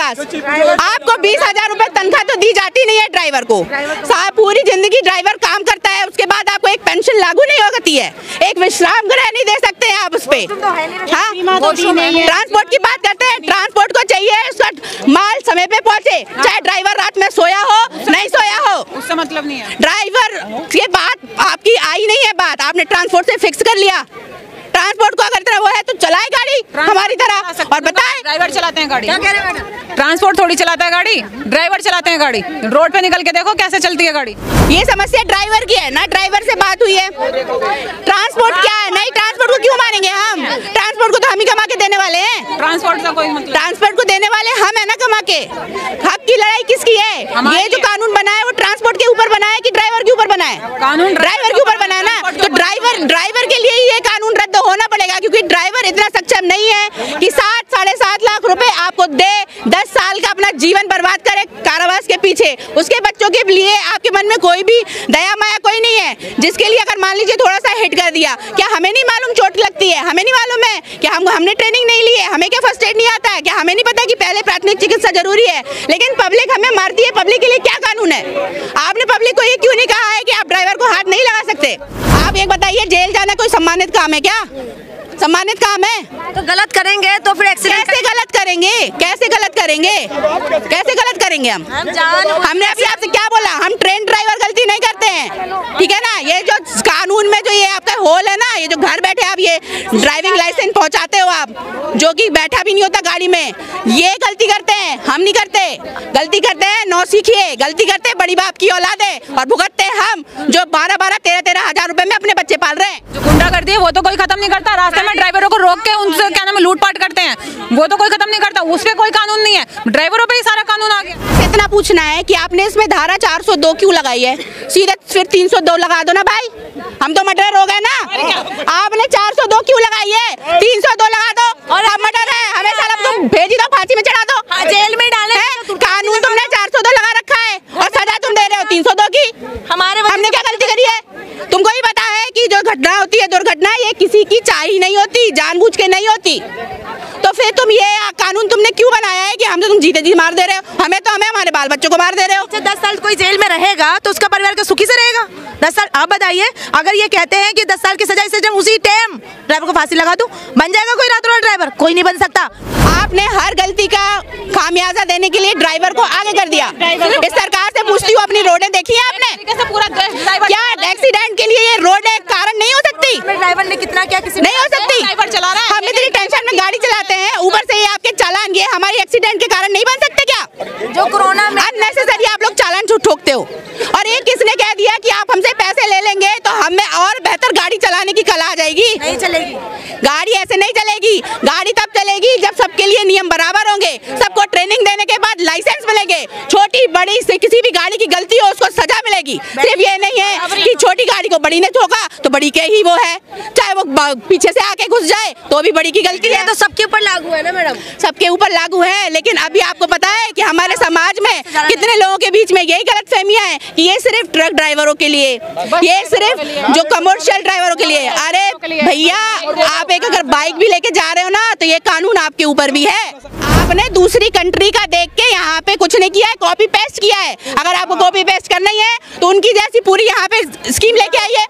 पास। आपको 20,000 रुपए तनख्वाह तो दी जाती नहीं है ड्राइवर को। पूरी जिंदगी ड्राइवर काम करता है, उसके बाद आपको एक पेंशन लागू नहीं होती है, एक विश्राम गृह नहीं दे सकते हैं आप उस पे। हाँ, ट्रांसपोर्ट की बात करते हैं, ट्रांसपोर्ट को चाहिए उसका माल समय पे पहुँचे, चाहे ड्राइवर रात में सोया हो नहीं सोया हो, उससे मतलब नहीं है। ड्राइवर ये बात आपकी आई नहीं है, बात आपने ट्रांसपोर्ट से फिक्स कर लिया। ट्रांसपोर्ट को अगर तरह वो है तो चलाए गाड़ी हमारी तरह, और बताएं ड्राइवर चलाते हैं गाड़ी, ट्रांसपोर्ट थोड़ी चलाता है गाड़ी, ड्राइवर चलाते हैं गाड़ी। रोड पे निकल के देखो कैसे चलती है गाड़ी। ये समस्या ड्राइवर की है ना, ड्राइवर से बात हुई है। ट्रांसपोर्ट क्या है, नहीं ट्रांसपोर्ट को क्यों मानेंगे हम? ट्रांसपोर्ट को तो हम ही कमा के देने वाले हैं। ट्रांसपोर्ट का कोई मतलब, ट्रांसपोर्ट को देने वाले हम है ना कमा के। हक की लड़ाई किसकी है? ये जो कानून बना है वो ट्रांसपोर्ट के ऊपर बना है कि ड्राइवर के ऊपर बना है? कानून ड्राइवर के ऊपर बना है ना, तो ड्राइवर के लिए ही ये कानून रद्द होना पड़ेगा, क्योंकि ड्राइवर इतना सक्षम नहीं है कि 7-7.5 लाख रुपए आपको दे, 10 साल का अपना जीवन बर्बाद करे कारावास के पीछे। उसके बच्चों के लिए आपके मन में कोई भी दया माया कोई नहीं है, जिसके लिए अगर मान लीजिए थोड़ा सा हिट कर दिया, क्या हमें नहीं मालूम चोट लगती है? हमें नहीं मालूम है कि हमने ट्रेनिंग नहीं ली है? हमें क्या फर्स्ट एड नहीं आता है? क्या हमें नहीं पता कि पहले प्राथमिक चिकित्सा जरूरी है? लेकिन पब्लिक हमें मारती है। पब्लिक के लिए क्या कानून है? आपने पब्लिक को ये क्यों नहीं कहा है कि आप ड्राइवर को हाथ नहीं लगा सकते? आप एक बताइए, जेल जाना कोई सम्मानित काम है क्या? सम्मानित काम है? तो गलत करेंगे तो फिर एक्सीडेंट कैसे गलत करेंगे? कैसे गलत करेंगे? कैसे गलत करेंगे हम? हमने अभी आपसे क्या बोला? हम ट्रेन ड्राइवर गलती नहीं करते हैं, ठीक है ना? ये जो कानून में जो ये आपका होल है ना, ये जो घर बैठे आप ये ड्राइविंग लाइसेंस पहुंचाते हो आप, जो कि बैठा भी नहीं होता गाड़ी में, ये गलती करते हैं। हम नहीं करते, गलती करते हैं नौसिखिए, गलती करते हैं बड़ी बाप की औलाद है, और भुगतते हैं हम जो 12-12, 13-13 हजार रुपए में अपने बच्चे पाल रहे हैं। जो गुंडा कर दिए वो तो कोई खत्म नहीं करता, रास्ते में ड्राइवरों को रोक के उनसे क्या नाम लूटपाट करते हैं, वो तो कोई खत्म नहीं करता, उस पे कोई कानून नहीं है। ड्राइवरों पे ही सारा कानून आ गया। इतना पूछना है कि आपने इसमें धारा 402 क्यों लगाई है? सीधे फिर 302 लगा दो ना भाई, हम तो मर्डर हो गए ना। आपने 402 क्यों लगाई है? 302 लगा दो, और हम मर्डर है, हमें साला तुम भेजी दो, फांसी में चढ़ा दो, जेल में डाले। कानून तुमने 402 लगा रखा है और सजा तुम दे रहे हो 302 की। हमने क्या गलती करी है? तुमको ही पता है कि जो घटना होती है, दुर्घटना, ये किसी की चाही नहीं होती, जानबूझ के नहीं होती। तो फिर तुम ये कानून तुमने क्यों बनाया है कि हम तो तुम जीते जी मार दे रहे हो? हमें हमारे बाल बच्चों को मार दे रहे हो। 10 साल कोई जेल में रहेगा तो उसका परिवार का सुखी से रहेगा? 10 साल आप बताइए, अगर ये कहते हैं कि 10 साल की सजा से जब उसी टाइम ड्राइवर को फांसी लगा दूं, बन जाएगा कोई रातों रात ड्राइवर? कोई नहीं बन सकता। आपने हर गलती का खामियाजा देने के लिए ड्राइवर को आगे कर दिया। इस सरकार से पूछती हूँ, अपनी रोडें देखी है आपने? क्या एक्सीडेंट के लिए ये रोड एक कारण नहीं हो सकती? ड्राइवर ने कितना क्या, किसी नहीं हो सकती? ड्राइवर चला रहा है, हम इतनी टेंशन में गाड़ी चलाते हैं, ऊपर से ये आपके चालान ये हमारी एक्सीडेंट के कारण नहीं बन सकते क्या? जो कोरोना में अननेसेसरी आप लोग चालान ठोकते हो। और ये किसने कह दिया कि आप हमसे पैसे ले लेंगे तो हमें और बेहतर गाड़ी चलाने की कला आ जाएगी? नहीं चलेगी गाड़ी, ऐसे नहीं चलेगी। गाड़ी तब चलेगी जब सबके लिए नियम बराबर होंगे, सबको ट्रेनिंग देने के बाद लाइसेंस मिलेंगे, छोटी बड़ी से किसी भी गाड़ी की गलती हो उसको सजा मिलेगी। सिर्फ ये नहीं है कि छोटी गाड़ी को बड़ी ने ठोका तो बड़ी के ही वो है, चाहे वो पीछे से आके घुस जाए तो भी बड़ी की गलती है। तो सबके ऊपर लागू है ना मैडम? सबके ऊपर लागू है, लेकिन अभी आपको पता है कि हमारे समाज में कितने लोगों के बीच में यही गलतफहमियां हैं कि ये सिर्फ ट्रक ड्राइवरों के लिए, ये सिर्फ जो कमर्शियल ड्राइवरों के लिए। अरे भैया, आप एक अगर बाइक भी लेके जा रहे हो ना तो ये कानून आपके ऊपर भी है। आपने दूसरी कंट्री का देख के यहाँ पे कुछ नहीं किया है, कॉपी पेस्ट किया है। अगर आपको कॉपी पेस्ट करना ही है तो उनकी जैसी पूरी यहाँ पे स्कीम लेके आइए,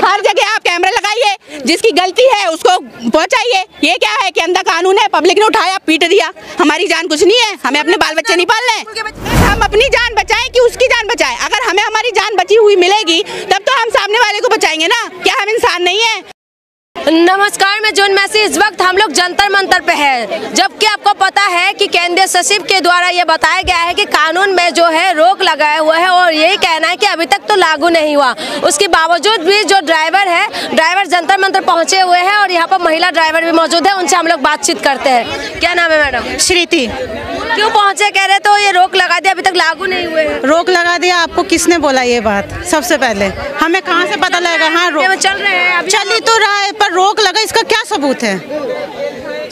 हर जगह आप कैमरे लगाइए, जिसकी गलती है उसको पहुँचाइए। ये क्या है कि अंदर कानून है, पब्लिक ने उठाया पीट दिया, हमारी जान कुछ नहीं है, हमें अपने बाल बच्चे नहीं पालने हैं। हम अपनी जान बचाएं कि उसकी जान बचाएं? अगर हमें हमारी जान बची हुई मिलेगी तब तो हम सामने वाले को बचाएंगे ना। क्या हम इंसान नहीं है? नमस्कार, मैं जॉन मैसी। इस वक्त हम लोग जंतर मंतर पे है, जबकि आपको पता है कि केंद्रीय सचिव के द्वारा ये बताया गया है कि कानून में जो है रोक लगाया हुआ है, और यही कहना है कि अभी तक तो लागू नहीं हुआ। उसके बावजूद भी जो ड्राइवर जंतर मंतर पहुंचे हुए हैं, और यहाँ पर महिला ड्राइवर भी मौजूद है, उनसे हम लोग बातचीत करते हैं। क्या नाम है मैडम? श्रीति। क्यों पहुंचे? कह रहे तो ये रोक लगा दिया, अभी तक लागू नहीं हुए हैं। रोक लगा दिया? आपको किसने बोला ये बात? सबसे पहले हमें कहाँ से पता लगेगा? हाँ, रोक चल रहे हैं, चल ही तो रहा है, पर रोक लगा, इसका क्या सबूत है?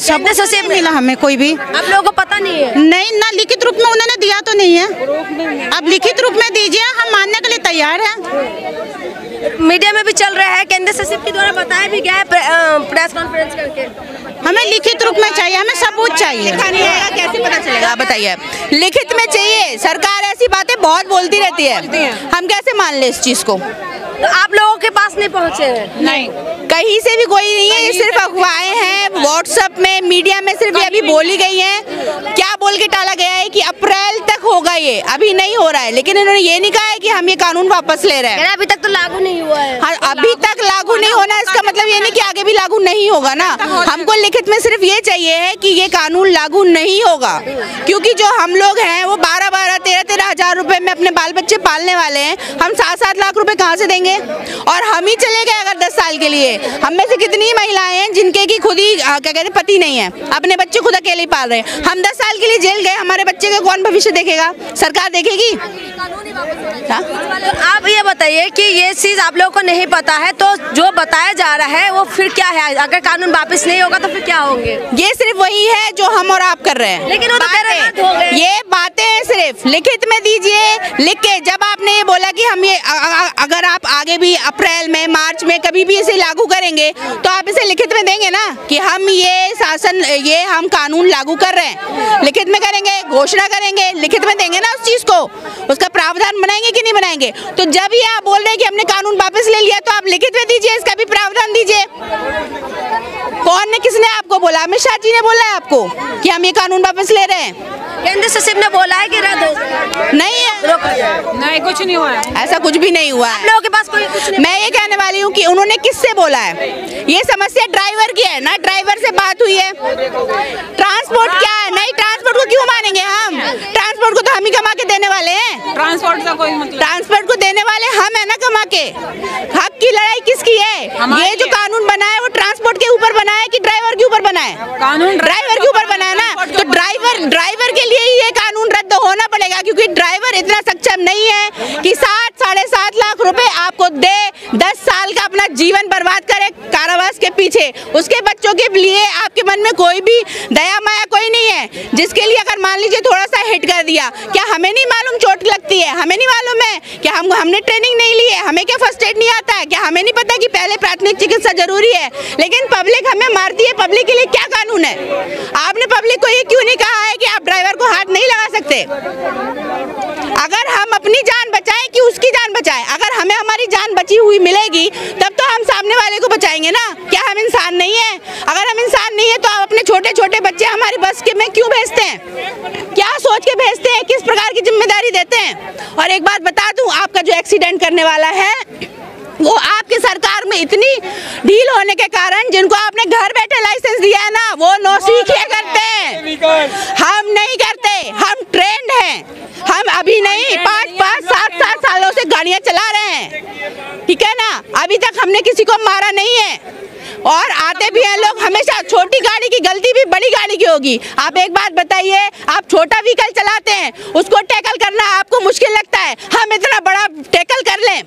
सबूत से मिला हमें कोई भी? आप लोगों को पता नहीं है? नहीं ना, लिखित रूप में उन्होंने दिया तो नहीं है। अब लिखित रूप में दीजिए, हम मानने के लिए तैयार हैं। मीडिया में भी चल रहा है, केंद्रीय सचिव के द्वारा बताया भी गया है प्रेस कॉन्फ्रेंस करके। हमें लिखित रूप में चाहिए, हमें सबूत चाहिए। कैसे कैसे पता चलेगा आप बताइए? लिखित में चाहिए। सरकार ऐसी बातें बहुत बोलती रहती है, हम कैसे मान ले इस चीज को? तो आप लोगों के पास नहीं पहुँचे हैं? नहीं, कहीं से भी कोई नहीं है, ये सिर्फ अफवाहें हैं। व्हाट्सएप में, मीडिया में सिर्फ ये अभी बोली गई है। क्या बोल के टाला गया है कि अप्रैल तक होगा, ये अभी नहीं हो रहा है। लेकिन इन्होंने ये नहीं कहा है कि हम ये कानून वापस ले रहे हैं। अभी तक तो लागू नहीं हुआ है। हाँ, अभी तक लागू नहीं होना, इसका मतलब ये नहीं कि आगे भी लागू नहीं होगा ना। हमको लिखित में सिर्फ ये चाहिए है कि ये कानून लागू नहीं होगा, क्योंकि जो हम लोग हैं वो 12-12, 13-13 हजार रुपए में अपने बाल बच्चे पालने वाले हैं। हम 7-7 लाख रुपए कहाँ से देंगे? और हम ही चले गए अगर 10 साल के लिए। हम में से कितनी महिलाएं हैं जिनके की खुद ही क्या कहते हैं पति नहीं है, अपने बच्चे खुद अकेले ही पाल रहे हैं। हम 10 साल के लिए जेल गए, हमारे बच्चे का कौन भविष्य देखेगा? सरकार देखेगी? आप ये बताइए कि ये चीज आप लोगों को नहीं पता है, तो जो बताया जा रहा है वो फिर क्या है? अगर कानून वापस नहीं होगा तो फिर क्या होंगे? ये सिर्फ वही है जो हम और आप कर रहे हैं। लेकिन वो तो बातें, ये बातें हैं सिर्फ लिखित में दीजिए। लिख के जब आपने ये बोला कि हम ये अगर आप आगे भी अप्रैल में, मार्च में कभी भी इसे लागू करेंगे तो आप इसे लिखित में देंगे ना कि हम ये हम कानून लागू कर रहे हैं। लिखित में करेंगे, घोषणा करेंगे, लिखित में देंगे ना उस चीज को, उसका प्रावधान बनाएंगे कि नहीं बनाएंगे? तो जब ये आप बोल रहे हैं कि हमने कानून वापस ले लिया तो आप लिखित में दीजिए, इसका भी प्रावधान दीजिए। कौन ने, किसने आपको बोला? अमित शाह जी ने बोला है आपको कि हम ये कानून वापस ले रहे हैं? केंद्र सचिव ने बोला है कि रद्द नहीं है, नहीं, कुछ नहीं हुआ है, ऐसा कुछ भी नहीं हुआ है। आप लोगों के पास कोई कुछ नहीं? मैं ये कहने वाली हूँ कि उन्होंने किससे बोला है? ये समस्या ड्राइवर की है ना, ड्राइवर से बात हुई है। ट्रांसपोर्ट क्या है? नहीं, ट्रांसपोर्ट को क्यों मानेंगे हम? ट्रांसपोर्ट को तो हम ही कमा के देने वाले हैं। ट्रांसपोर्ट का कोई मतलब? ट्रांसपोर्ट को देने वाले हम है ना कमा के। हक की लड़ाई किसकी है? ये जो कानून बना है वो ट्रांसपोर्ट के ऊपर बना है कि ड्राइवर के ऊपर बना है? कानून ड्राइवर के ऊपर बना है ना, तो ड्राइवर के लिए ही ये कानून रद्द होना पड़ेगा, क्योंकि ड्राइवर इतना सक्षम नहीं है कि 7-7.5 लाख रुपए आपको दे, 10 साल का अपना जीवन बर्बाद करे कारावास के पीछे। उसके बच्चों के लिए आपके मन में कोई भी दया माया कोई नहीं है, जिसके लिए अगर मान लीजिए थोड़ा सा हिट कर दिया, क्या हमें नहीं मालूम चोट लगती है? हमें नहीं मालूम है क्या? हमने ट्रेनिंग नहीं ली है? हमें क्या फर्स्ट एड नहीं आता है क्या? हमें नहीं पता कि पहले प्राथमिक चिकित्सा जरूरी है? लेकिन पब्लिक हमें मारती है। पब्लिक के लिए क्या कानून है? आपने पब्लिक को ये क्यों नहीं कहा है कि आप ड्राइवर को हाथ नहीं लगा सकते? अगर हम अपनी जान बचाएं कि उसकी जान बचाएं? अगर हमें हमारी जान बची हुई मिलेगी तब तो हम सामने वाले को बचाएंगे ना। क्या हम इंसान नहीं है? अगर हम इंसान नहीं है तो आप अपने छोटे छोटे बच्चे हमारी बस के में क्यों भेजते हैं? क्या सोच के भेजते हैं? किस प्रकार की जिम्मेदारी देते हैं? और एक बात बता दूं, आपका जो एक्सीडेंट करने वाला है वो आपकी सरकार में इतनी ढील होने के कारण, जिनको आपने घर बैठे लाइसेंस दिया है ना, वो नौसिखिया करते हैं। हम नहीं करते, हम ट्रेंड हैं। हम अभी नहीं 5-7 सालों से गाड़ियां चला रहे हैं, ठीक है ना? अभी तक हमने किसी को मारा नहीं है। और आते भी हैं लोग हमेशा, छोटी गाड़ी की गलती भी बड़ी गाड़ी की होगी। आप एक बात बताइए, आप छोटा व्हीकल चलाते हैं, उसको टैकल करना आपको मुश्किल लगता है, हम इतना बड़ा टैकल कर लें,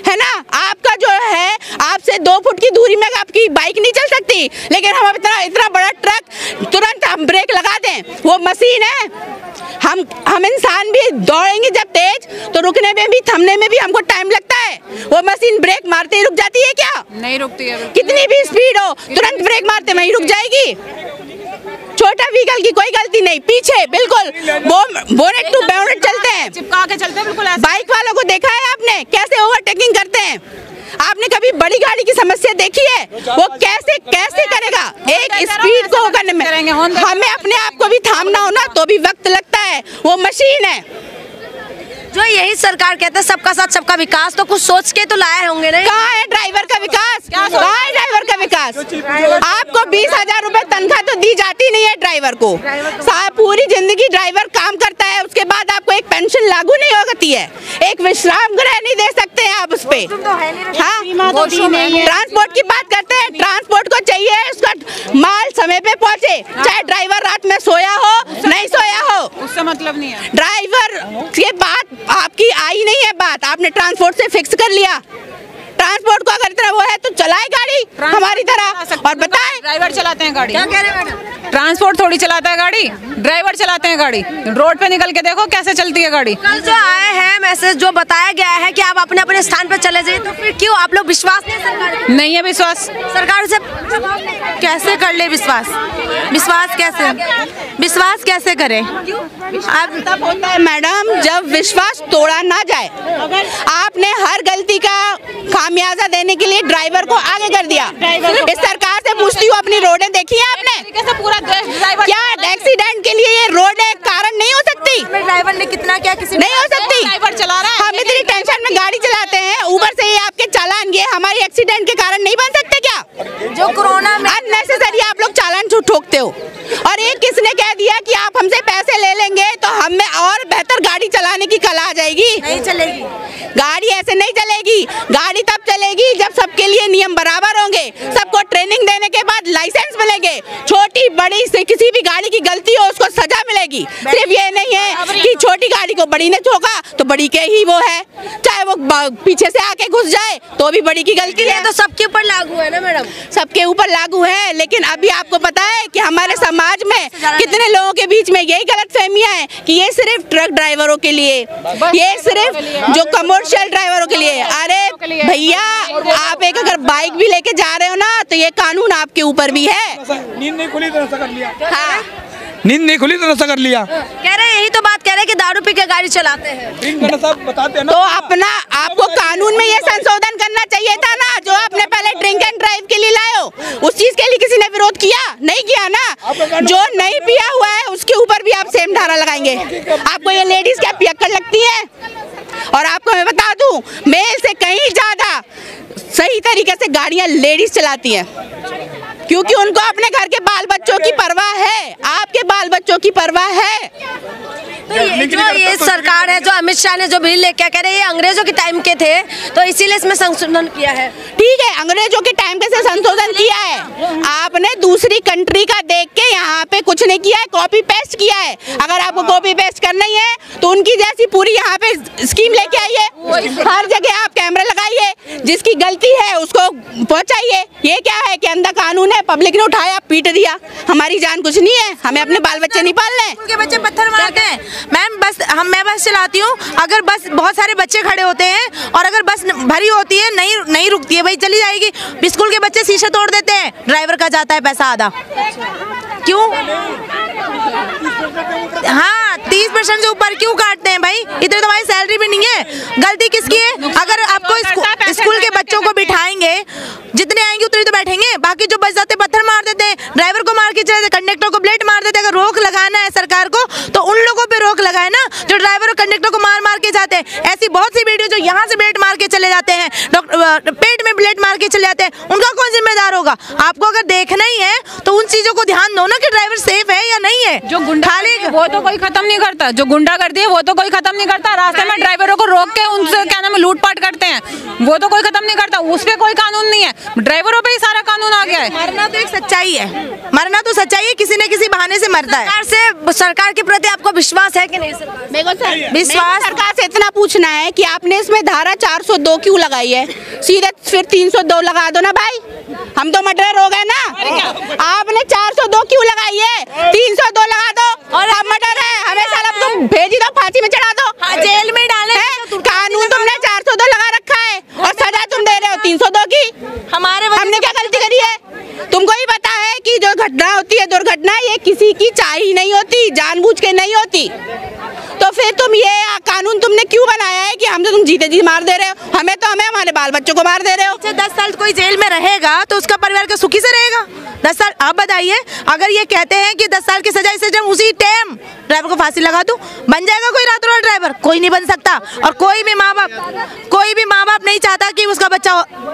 है ना? आपका जो है, आपसे 2 फुट की दूरी में आपकी बाइक नहीं चल सकती, लेकिन हम इतना बड़ा ट्रक तुरंत हम ब्रेक लगा दें, वो मशीन है। हम इंसान भी दौड़ेंगे जब तेज तो रुकने में भी, थमने में भी हमको टाइम लगता है। वो मशीन ब्रेक मारते ही रुक जाती है क्या? नहीं रुकती है। कितनी भी स्पीड हो, तुरंत ब्रेक मारते वहीं रुक जाएगी। छोटा व्हीकल की कोई गलती नहीं, पीछे बिल्कुल बोनेट टू बोनेट चलते हैं, चिपका के चलते हैं बिल्कुल ऐसे। बाइक वालों को देखा है आपने कैसे ओवरटेकिंग करते हैं? आपने कभी बड़ी गाड़ी की समस्या देखी है? वो कैसे करेगा एक स्पीड को करने में? हमें अपने आप को भी थामना हो ना तो भी वक्त लगता है, वो मशीन है। जो यही सरकार कहते हैं सबका साथ सबका विकास, तो कुछ सोच के तो लाए होंगे नहीं? कहाँ है ड्राइवर का विकास? कहाँ है ड्राइवर का विकास? आपको 20,000 रुपए तनख्वाह तो दी जाती नहीं है ड्राइवर को। पूरी जिंदगी ड्राइवर काम करता है, उसके बाद आपको एक पेंशन लागू नहीं होती है, एक विश्राम गृह नहीं दे सकते हैं आप उस पे। हाँ, ट्रांसपोर्ट की बात करते हैं, ट्रांसपोर्ट को चाहिए उसका माल समय पे पहुँचे, चाहे ड्राइवर रात में सोया हो नहीं सोया हो, उससे मतलब नहीं है। ड्राइवर ये बात आपकी आई नहीं है बात, आपने ट्रांसपोर्ट से फिक्स कर लिया। ट्रांसपोर्ट को अगर इतना वो है तो चलाए गाड़ी हमारी तरह और बताए। ड्राइवर चलाते हैं गाड़ी, क्या कह रहे हैं मैडम? ट्रांसपोर्ट थोड़ी चलाता है गाड़ी, ड्राइवर चलाते हैं गाड़ी। रोड पे निकल के देखो कैसे चलती है गाड़ी। कल जो आए हैं मैसेज जो बताया गया है कि आप अपने अपने स्थान पर चले जाइए, तो फिर क्यों आप लोग विश्वास नहीं सरकार पे? नहीं है विश्वास। सरकार से कैसे कर ले विश्वास? विश्वास कैसे करें? अब तब होता है मैडम जब विश्वास तोड़ा ना जाए। आपने हर गलती का खामियाजा देने के लिए ड्राइवर को आगे कर दिया। इस सरकार से पूछती हूँ, अपनी रोडें देखी है आपने? पूरा क्या एक्सीडेंट के लिए ये रोड एक कारण नहीं हो सकती? ड्राइवर ने कितना क्या किसी नहीं हो सकती। ड्राइवर चला रहा है, हम इतनी टेंशन में गाड़ी चलाते हैं, ऊपर से ये आपके चालान ये हमारी एक्सीडेंट के कारण नहीं बन सकते क्या? जो कोरोना में अननेसेसरी आप लोग चालान ठोकते हो। और ये किसने कह दिया कि आप हमसे पैसे ले लेंगे तो हमें और बेहतर गाड़ी चलाने की कला आ जाएगी? नहीं चलेगी गाड़ी, ऐसे नहीं चलेगी। गाड़ी तब चलेगी जब सबके लिए नियम बराबर होंगे, सबको ट्रेनिंग देने के बाद लाइसेंस मिलेंगे। छोटी बड़ी से किसी भी गाड़ी की गलती हो उसको सजा मिलेगी। सिर्फ ये नहीं है कि छोटी गाड़ी को बड़ी ने ठोका तो बड़ी के ही वो है, चाहे वो पीछे से आके घुस जाए तो भी बड़ी की गलती है। तो सबके ऊपर लागू है ना मैडम? सबके ऊपर लागू है, लेकिन अभी आपको पता है कि हमारे समाज में कितने लोगों के बीच में यही गलतफहमियां हैं कि ये सिर्फ ट्रक ड्राइवरों के लिए, ये सिर्फ जो कमर्शियल ड्राइवरों के लिए। अरे भैया, आप एक अगर बाइक भी लेके जा रहे हो ना तो ये कानून आपके ऊपर भी है। नींद नहीं खुली तो नशा कर लिया। हाँ, नींद नहीं खुली तो नशा कर लिया। कह रहे हैं, यही तो बात कह रहे हैं कि दारू पी के गाड़ी चलाते हैं। ड्रिंक का नशा बताते हैं ना। तो अपना आपको कानून में ये संशोधन करना चाहिए था ना, जो आपने पहले ड्रिंक एंड ड्राइव के लिए लाए हो। उस चीज के लिए किसी ने विरोध किया? नहीं किया ना। जो नहीं पिया हुआ है उसके ऊपर भी आप सेम धारा लगाएंगे। आपको ये लेडीज क्या पियक्कड़ लगती है? और आपको मैं बता दूं, मेल से कहीं ज्यादा सही तरीके से गाड़ियां लेडीज चलाती हैं, क्योंकि उनको अपने घर के बाल बच्चों की परवाह है। आपके बाल बच्चों की परवाह है। तो ये सरकार है, जो अमित शाह ने जो बिल लेके कह रहे हैं, ये अंग्रेजों के टाइम के थे, तो इसीलिए इसमें संशोधन किया है। ठीक है, अंग्रेजों के टाइम के से संशोधन किया है। आपने दूसरी कंट्री का देख के यहाँ पे कुछ नहीं किया है, कॉपी पेस्ट किया है। अगर आपको कॉपी पेस्ट करना ही है तो उनकी जैसी पूरी यहाँ पे स्कीम लेके आइए। हर जगह आप कैमरे लगाइए, जिसकी गलती है उसको पहुँचाइए। ये क्या है कि अंधा कानून है, पब्लिक ने उठाया पीट दिया। हमारी जान कुछ नहीं है, हमें अपने बाल बच्चे नहीं पालने। उनके बच्चे पत्थर मारते हैं। मैम मैं बस चलाती हूँ, अगर बस बहुत सारे बच्चे खड़े होते हैं और अगर बस भरी होती है, नहीं रुकती है, भाई चली जाएगी। स्कूल के बच्चे शीशे तोड़ देते हैं, ड्राइवर का जाता है पैसा आधा। क्यों? हाँ, 30% से ऊपर क्यों काटते हैं भाई? इतनी तो हमारी सैलरी भी नहीं है। गलती किसकी है? अगर आपको स्कूल के बच्चों को बिठाएंगे, जितने आएंगे उतने तो बैठेंगे, बाकी जो बच जाते पत्थर मार देते हैं, ड्राइवर को मार के चले जाते, कंडक्टर को ब्लेड मार देते हैं। अगर रोक लगाना है सरकार को तो उन लोगों पे रोक लगाए ना, जो ड्राइवर और कंडक्टर को मार के जाते हैं। ऐसी बहुत सी वीडियो जो यहाँ से ब्लेड मार के चले जाते हैं, पेट में ब्लेड मार के चले जाते हैं, उनका कौन जिम्मेदार होगा? आपको अगर देखना ही है तो उन चीजों को ध्यान दो ना कि ड्राइवर सेफ है या नहीं है। जो गुंडा वो तो कोई खत्म नहीं करता, जो गुंडा कर दिए वो तो कोई खत्म नहीं करता। रास्ते में ड्राइवरों को रोक के उनसे क्या नाम है लूटपाट करते हैं, वो तो कोई खत्म नहीं करता। उस पे कोई कानून नहीं है, ड्राइवरों पे ही सारा कानून आ गया है। मरना तो एक सच्चाई है, मरना तो सच्चाई है, किसी न किसी बहाने से मरता है। सरकार के प्रति आपको विश्वास है कि नहीं? विश्वास सरकार से इतना पूछना है कि आपने इसमें धारा 402 क्यों लगाई है? सीधे फिर 302 लगा दो ना भाई, हम तो मर्डर हो गए ना। आपने 402 क्यों लगाई है? 302 लगा दो और अब मर्डर है, हमें साला तुम भेज दो, फांसी में चढ़ा दो। हाँ, जेल में डाले। कानून तुमने 402 लगा रखा है और सजा तुम दे रहे हो 302 की। हमने क्या गलती करी है? तुमको ही पता है कि जो घटना होती है, दुर्घटना, ये किसी की चाह ही नहीं होती, जानबूझ के नहीं होती। तो फिर तुम ये कानून तुमने क्यों बनाया है कि हम तो तुम जीते जी मार दे रहे हो? हमें हमारे बाल बच्चों को मार दे रहे हो। 10 साल कोई जेल में रहेगा तो उसका परिवार का सुखी से रहेगा? 10 साल आप बताइए, अगर ये कहते हैं कि 10 साल की सजा से जब उसी टाइम ड्राइवर को फांसी लगा दूं, बन जाएगा कोई रातों रात ड्राइवर? कोई नहीं बन सकता। और कोई भी माँ बाप नहीं चाहता कि उसका बच्चा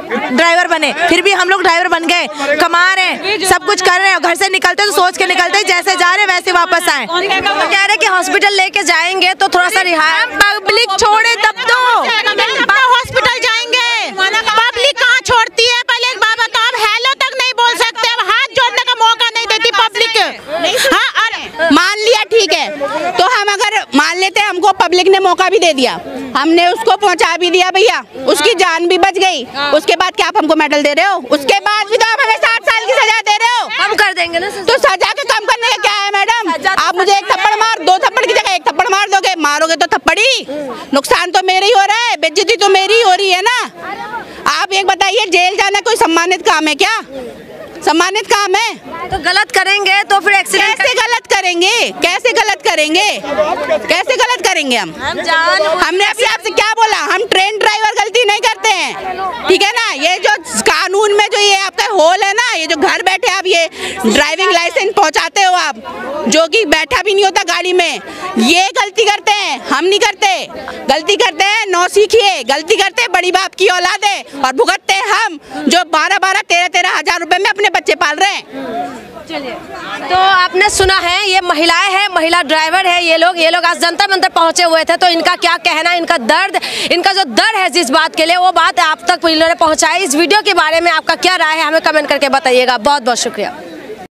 ड्राइवर बने। फिर भी हम लोग ड्राइवर बन गए, कमा रहे हैं, सब कुछ कर रहे हैं। घर से निकलते तो सोच के निकलते हैं जैसे जा रहे वैसे वापस आए। तो कह रहे कि हॉस्पिटल लेके जाएंगे तो थोड़ा सा रिहाई, पब्लिक छोड़े तब तो हॉस्पिटल जाएंगे। पब्लिक कहाँ छोड़ती है? पहले एक बात बताओ, आप हेलो तक नहीं बोल सकते, अब हाथ जोड़ने का मौका नहीं देती पब्लिक। हाँ, मान लिया, ठीक है, तो हम अगर मान लेते हैं हमको पब्लिक पब्लिक ने मौका भी दे दिया, हमने उसको पहुंचा भी दिया भैया, उसकी जान भी बच गई। उसके बाद क्या आप हमको मेडल दे रहे हो? उसके बाद भी तो आप हमें 7 साल की सजा दे रहे हो। कम कर देंगे ना तो सजा के कम करने का क्या है मैडम? आप मुझे एक थप्पड़ मार, 2 थप्पड़ की जगह 1 थप्पड़ मार दोगे, मारोगे तो थप्पड़ी, नुकसान तो मेरे ही हो रहा है, बेइज्जती तो मेरी ही हो रही है ना। आप एक बताइए, जेल जाना कोई सम्मानित काम है क्या? सम्मानित काम है? तो गलत करेंगे तो फिर एक्सीडेंट कैसे गलत करेंगे? कैसे गलत करेंगे? कैसे गलत करेंगे हम? हमने अभी आपसे क्या बोला? हम ट्रेन ड्राइवर गलती नहीं करते हैं, ठीक है ना। ये जो कानून में जो ये आपका होल है ना, ये जो घर बैठे आप ये ड्राइविंग लाइसेंस पहुंचाते हो आप, जो कि बैठा भी नहीं होता गाड़ी में, ये गलती करते हैं, हम नहीं करते। गलती करते हैं नौसीखिए, गलती करते हैं बड़ी बाप की औलाद है, और भुगतते हैं हम जो 12-12, 13-13 हजार रुपए में अपने बच्चे पाल रहे हैं। चलिए, तो आपने सुना है, ये महिलाएं हैं, महिला ड्राइवर है, ये लोग आज जंतर मंतर पहुंचे हुए थे। तो इनका क्या कहना, इनका दर्द, इनका जो डर है जिस बात के लिए, वो बात आप तक इन्होंने पहुंचाई। इस वीडियो के बारे में आपका क्या राय है, हमें कमेंट करके बताइएगा। बहुत बहुत शुक्रिया।